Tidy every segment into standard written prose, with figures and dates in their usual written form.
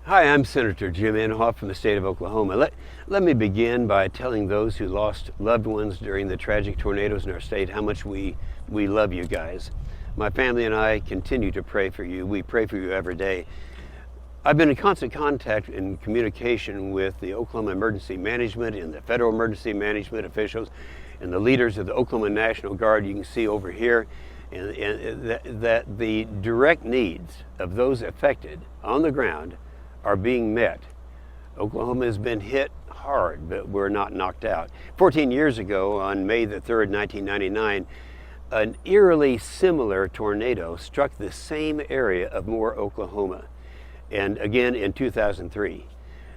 Hi, I'm Senator Jim Inhofe from the state of Oklahoma. Let me begin by telling those who lost loved ones during the tragic tornadoes in our state how much we love you guys. My family and I continue to pray for you. We pray for you every day. I've been in constant contact and communication with the Oklahoma Emergency Management and the Federal Emergency Management officials and the leaders of the Oklahoma National Guard you can see over here, and that the direct needs of those affected on the ground are being met. Oklahoma has been hit hard, but we're not knocked out. 14 years ago, on May the 3rd, 1999, an eerily similar tornado struck the same area of Moore, Oklahoma, and again in 2003.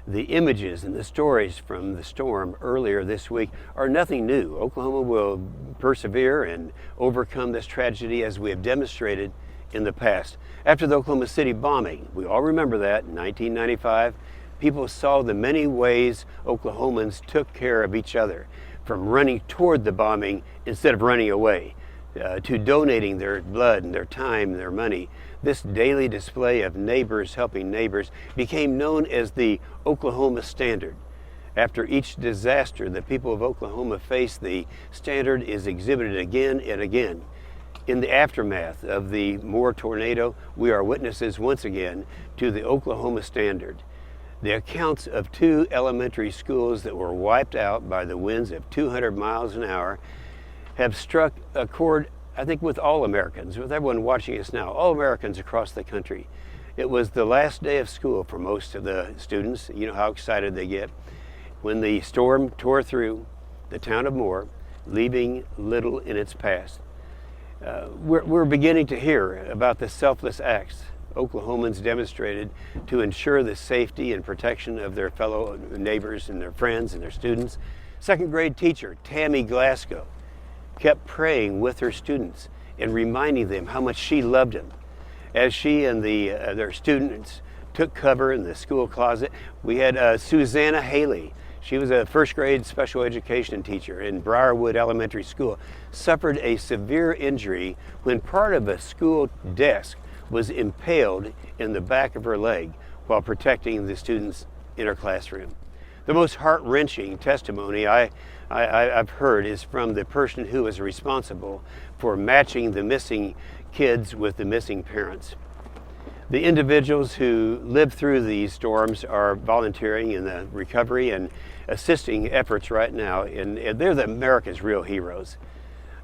The images and the stories from the storm earlier this week are nothing new. Oklahoma will persevere and overcome this tragedy as we have demonstrated in the past. After the Oklahoma City bombing, we all remember that, in 1995, people saw the many ways Oklahomans took care of each other, from running toward the bombing instead of running away, to donating their blood and their time and their money. This daily display of neighbors helping neighbors became known as the Oklahoma Standard. After each disaster the people of Oklahoma face, the standard is exhibited again and again. In the aftermath of the Moore tornado, we are witnesses once again to the Oklahoma Standard. The accounts of 2 elementary schools that were wiped out by the winds of 200 miles an hour have struck a chord, I think, with all Americans, with everyone watching us now, all Americans across the country. It was the last day of school for most of the students. You know how excited they get when the storm tore through the town of Moore, leaving little in its path. We're beginning to hear about the selfless acts Oklahomans demonstrated to ensure the safety and protection of their fellow neighbors and their friends and their students. Second grade teacher Tammy Glasgow kept praying with her students and reminding them how much she loved them. As she and their students took cover in the school closet, we had Susanna Haley. She was a first grade special education teacher in Briarwood Elementary School, suffered a severe injury when part of a school desk was impaled in the back of her leg while protecting the students in her classroom. The most heart-wrenching testimony I've heard is from the person who was responsible for matching the missing kids with the missing parents. The individuals who lived through these storms are volunteering in the recovery and assisting efforts right now, and they're America's real heroes.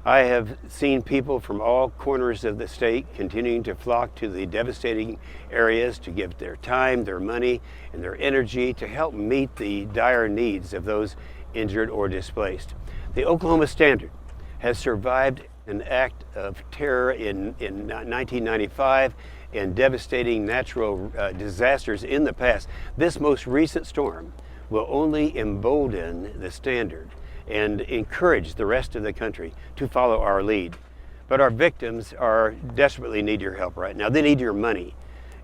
I have seen people from all corners of the state continuing to flock to the devastating areas to give their time, their money, and their energy to help meet the dire needs of those injured or displaced. The Oklahoma Standard has survived an act of terror in 1995 and devastating natural disasters in the past. This most recent storm will only embolden the Standard and encourage the rest of the country to follow our lead. But our victims desperately need your help right now. They need your money.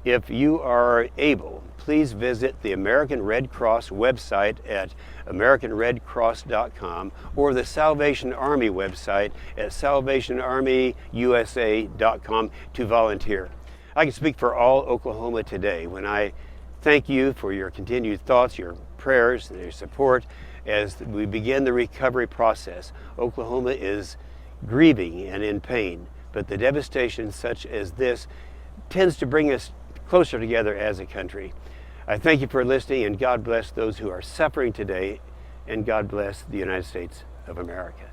If you are able, please visit the American Red Cross website at AmericanRedCross.com or the Salvation Army website at SalvationArmyUSA.com to volunteer. I can speak for all Oklahoma today when I thank you for your continued thoughts, your prayers, and your support as we begin the recovery process. Oklahoma is grieving and in pain, but the devastation such as this tends to bring us closer together as a country. I thank you for listening, and God bless those who are suffering today, and God bless the United States of America.